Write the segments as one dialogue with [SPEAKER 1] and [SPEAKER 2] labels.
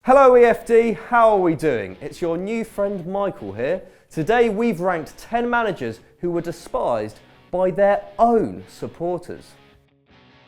[SPEAKER 1] Hello EFD, how are we doing? It's your new friend Michael here. Today we've ranked 10 managers who were despised by their own supporters.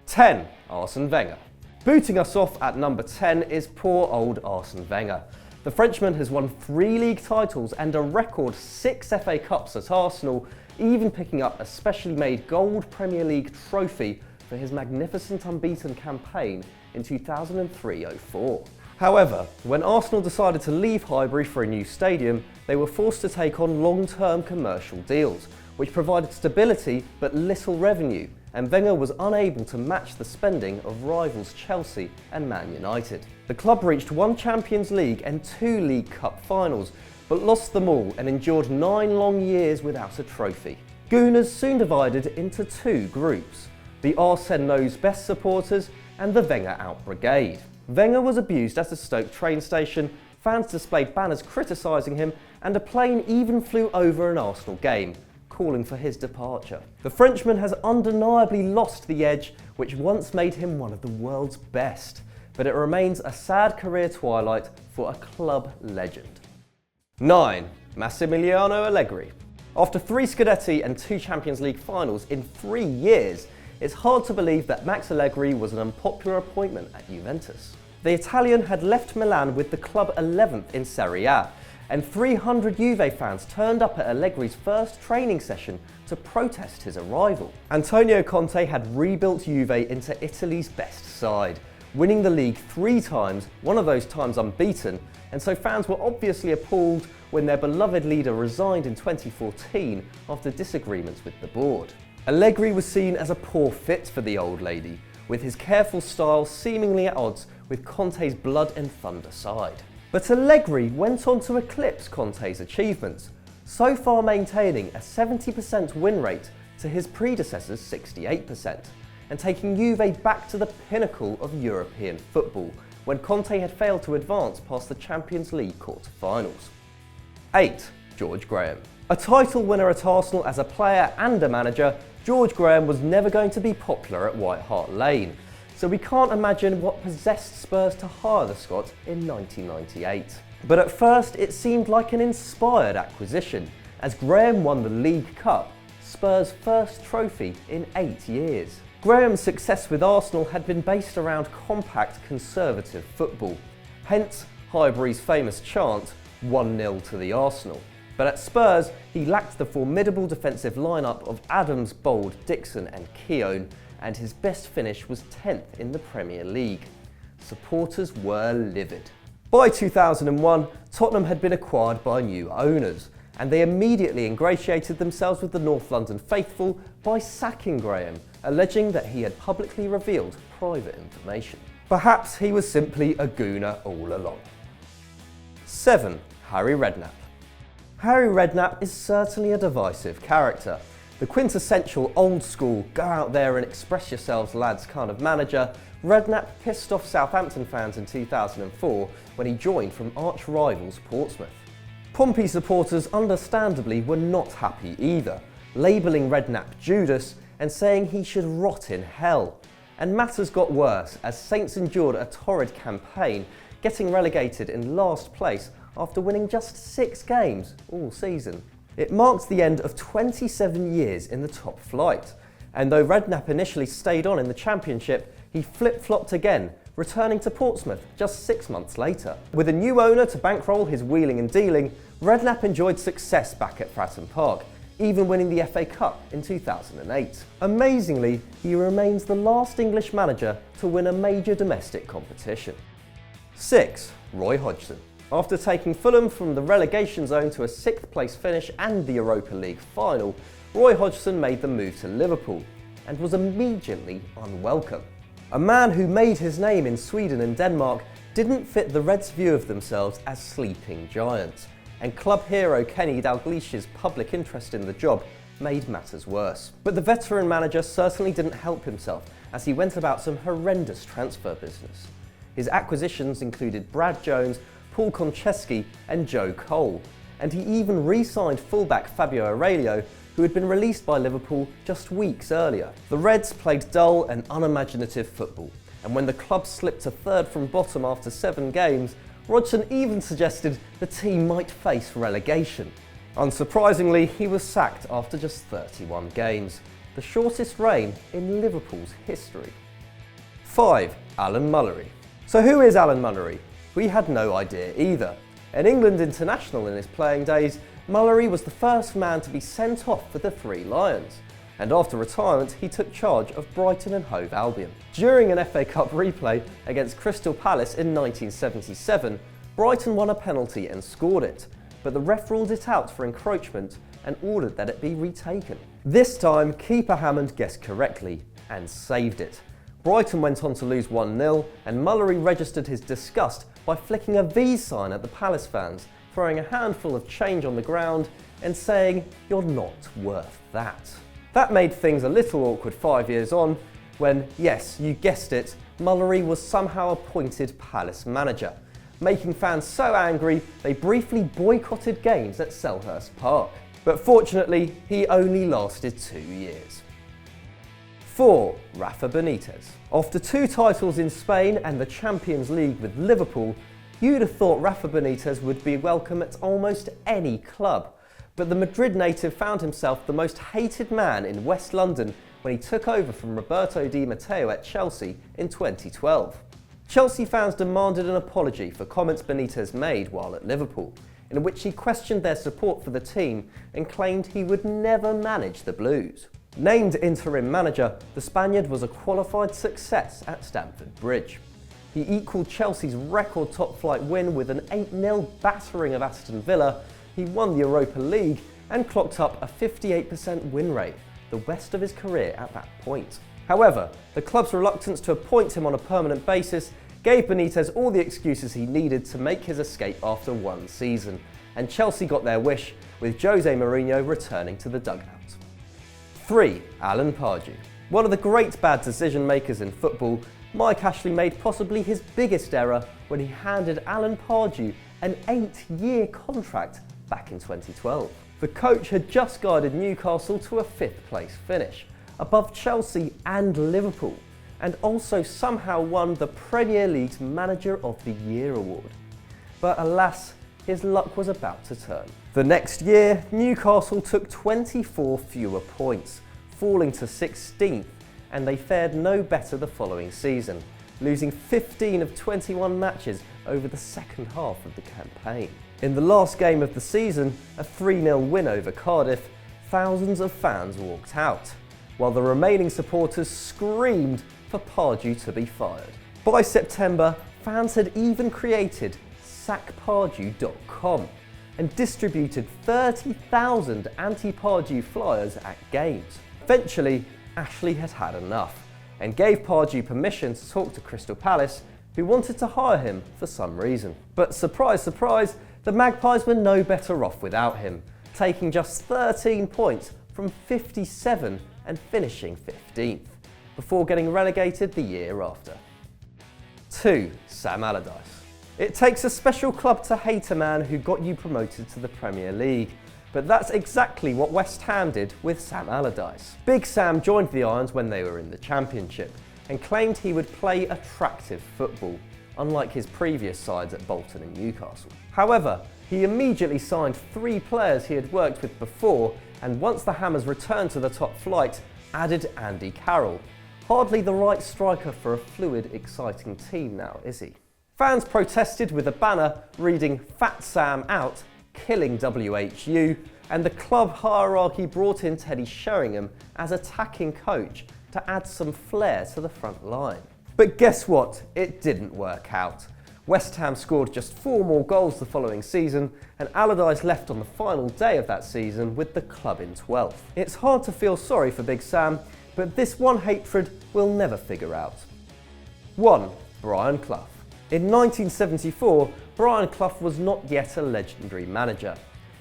[SPEAKER 1] 10. Arsene Wenger. Booting us off at number 10 is poor old Arsene Wenger. The Frenchman has won 3 league titles and a record 6 FA Cups at Arsenal, even picking up a specially made gold Premier League trophy for his magnificent unbeaten campaign in 2003-04. However, when Arsenal decided to leave Highbury for a new stadium, they were forced to take on long-term commercial deals, which provided stability but little revenue, and Wenger was unable to match the spending of rivals Chelsea and Man United. The club reached 1 Champions League and 2 League Cup finals, but lost them all and endured 9 long years without a trophy. Gooners soon divided into 2 groups: the Arsene Knows Best supporters and the Wenger Out brigade. Wenger was abused at the Stoke train station, fans displayed banners criticising him, and a plane even flew over an Arsenal game, calling for his departure. The Frenchman has undeniably lost the edge which once made him one of the world's best, but it remains a sad career twilight for a club legend. 9. Massimiliano Allegri. After 3 Scudetti and 2 Champions League finals in 3 years, it's hard to believe that Max Allegri was an unpopular appointment at Juventus. The Italian had left Milan with the club 11th in Serie A, and 300 Juve fans turned up at Allegri's first training session to protest his arrival. Antonio Conte had rebuilt Juve into Italy's best side, winning the league 3 times, one of those times unbeaten, and so fans were obviously appalled when their beloved leader resigned in 2014 after disagreements with the board. Allegri was seen as a poor fit for the old lady, with his careful style seemingly at odds with Conte's blood and thunder side. But Allegri went on to eclipse Conte's achievements, so far maintaining a 70% win rate to his predecessor's 68%, and taking Juve back to the pinnacle of European football, when Conte had failed to advance past the Champions League quarter-finals. 8. George Graham. A title winner at Arsenal as a player and a manager, George Graham was never going to be popular at White Hart Lane, so we can't imagine what possessed Spurs to hire the Scot in 1998. But at first it seemed like an inspired acquisition, as Graham won the League Cup, Spurs' first trophy in 8 years. Graham's success with Arsenal had been based around compact conservative football, hence Highbury's famous chant, 1-0 to the Arsenal. But at Spurs, he lacked the formidable defensive lineup of Adams, Bold, Dixon and Keown, and his best finish was 10th in the Premier League. Supporters were livid. By 2001, Tottenham had been acquired by new owners, and they immediately ingratiated themselves with the North London faithful by sacking Graham, alleging that he had publicly revealed private information. Perhaps he was simply a gooner all along. 7. Harry Redknapp. Harry Redknapp is certainly a divisive character. The quintessential old-school, go out there and express yourselves lads kind of manager, Redknapp pissed off Southampton fans in 2004 when he joined from arch-rivals Portsmouth. Pompey supporters understandably were not happy either, labelling Redknapp Judas and saying he should rot in hell. And matters got worse as Saints endured a torrid campaign, getting relegated in last place after winning just 6 games all season. It marked the end of 27 years in the top flight, and though Redknapp initially stayed on in the Championship, he flip-flopped again, returning to Portsmouth just 6 months later. With a new owner to bankroll his wheeling and dealing, Redknapp enjoyed success back at Fratton Park, even winning the FA Cup in 2008. Amazingly, he remains the last English manager to win a major domestic competition. 6. Roy Hodgson. After taking Fulham from the relegation zone to a 6th place finish and the Europa League final, Roy Hodgson made the move to Liverpool and was immediately unwelcome. A man who made his name in Sweden and Denmark didn't fit the Reds' view of themselves as sleeping giants, and club hero Kenny Dalglish's public interest in the job made matters worse. But the veteran manager certainly didn't help himself as he went about some horrendous transfer business. His acquisitions included Brad Jones, Paul Konchesky and Joe Cole, and he even re-signed fullback Fabio Aurelio, who had been released by Liverpool just weeks earlier. The Reds played dull and unimaginative football, and when the club slipped to 3rd from bottom after 7 games, Hodgson even suggested the team might face relegation. Unsurprisingly, he was sacked after just 31 games, the shortest reign in Liverpool's history. 5. Alan Mullery. So who is Alan Mullery? We had no idea either. An England international in his playing days, Mullery was the first man to be sent off for the Three Lions, and after retirement he took charge of Brighton and Hove Albion. During an FA Cup replay against Crystal Palace in 1977, Brighton won a penalty and scored it, but the ref ruled it out for encroachment and ordered that it be retaken. This time, keeper Hammond guessed correctly and saved it. Brighton went on to lose 1-0, and Mullery registered his disgust by flicking a V sign at the Palace fans, throwing a handful of change on the ground and saying, "You're not worth that." That made things a little awkward 5 years on, when, yes, you guessed it, Mullery was somehow appointed Palace manager, making fans so angry they briefly boycotted games at Selhurst Park. But fortunately, he only lasted 2 years. 4. Rafa Benitez. After 2 titles in Spain and the Champions League with Liverpool, you'd have thought Rafa Benitez would be welcome at almost any club. But the Madrid native found himself the most hated man in West London when he took over from Roberto Di Matteo at Chelsea in 2012. Chelsea fans demanded an apology for comments Benitez made while at Liverpool, in which he questioned their support for the team and claimed he would never manage the Blues. Named interim manager, the Spaniard was a qualified success at Stamford Bridge. He equalled Chelsea's record top-flight win with an 8-0 battering of Aston Villa. He won the Europa League and clocked up a 58% win rate, the best of his career at that point. However, the club's reluctance to appoint him on a permanent basis gave Benitez all the excuses he needed to make his escape after 1 season, and Chelsea got their wish, with Jose Mourinho returning to the dugout. 3. Alan Pardew. One of the great bad decision makers in football, Mike Ashley made possibly his biggest error when he handed Alan Pardew an 8-year contract back in 2012. The coach had just guided Newcastle to a 5th place finish, above Chelsea and Liverpool, and also somehow won the Premier League's Manager of the Year award. But alas, his luck was about to turn. The next year, Newcastle took 24 fewer points, falling to 16th, and they fared no better the following season, losing 15 of 21 matches over the second half of the campaign. In the last game of the season, a 3-0 win over Cardiff, thousands of fans walked out, while the remaining supporters screamed for Pardew to be fired. By September, fans had even created sackpardew.com and distributed 30,000 anti-Pardew flyers at games. Eventually, Ashley had had enough and gave Pardew permission to talk to Crystal Palace, who wanted to hire him for some reason. But surprise, surprise, the Magpies were no better off without him, taking just 13 points from 57 and finishing 15th, before getting relegated the year after. 2. Sam Allardyce. It takes a special club to hate a man who got you promoted to the Premier League, but that's exactly what West Ham did with Sam Allardyce. Big Sam joined the Irons when they were in the Championship and claimed he would play attractive football, unlike his previous sides at Bolton and Newcastle. However, he immediately signed 3 players he had worked with before, and once the Hammers returned to the top flight, added Andy Carroll. Hardly the right striker for a fluid, exciting team now, is he? Fans protested with a banner reading "Fat Sam out, killing WHU," and the club hierarchy brought in Teddy Sheringham as attacking coach to add some flair to the front line. But guess what? It didn't work out. West Ham scored just 4 more goals the following season, and Allardyce left on the final day of that season with the club in 12th. It's hard to feel sorry for Big Sam, but this one hatred we'll never figure out. 1. Brian Clough. In 1974, Brian Clough was not yet a legendary manager.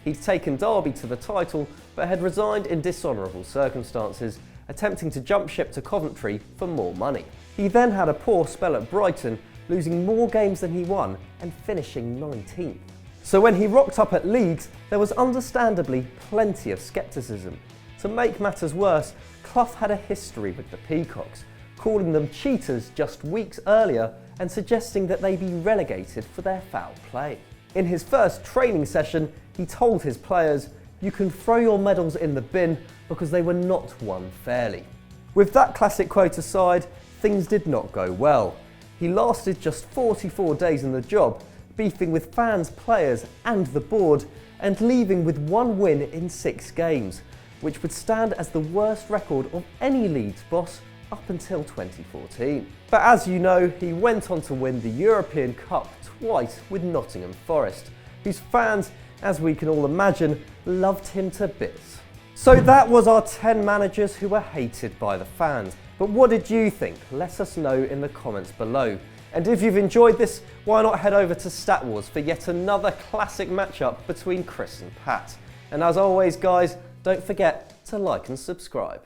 [SPEAKER 1] He'd taken Derby to the title, but had resigned in dishonourable circumstances, attempting to jump ship to Coventry for more money. He then had a poor spell at Brighton, losing more games than he won and finishing 19th. So when he rocked up at Leeds, there was understandably plenty of scepticism. To make matters worse, Clough had a history with the Peacocks, calling them cheaters just weeks earlier and suggesting that they be relegated for their foul play. In his first training session, he told his players, "You can throw your medals in the bin because they were not won fairly." With that classic quote aside, things did not go well. He lasted just 44 days in the job, beefing with fans, players and the board, and leaving with 1 win in 6 games, which would stand as the worst record of any Leeds boss up until 2014. But as you know, he went on to win the European Cup twice with Nottingham Forest, whose fans, as we can all imagine, loved him to bits. So that was our 10 managers who were hated by the fans. But what did you think? Let us know in the comments below. And if you've enjoyed this, why not head over to Stat Wars for yet another classic matchup between Chris and Pat. And as always guys, don't forget to like and subscribe.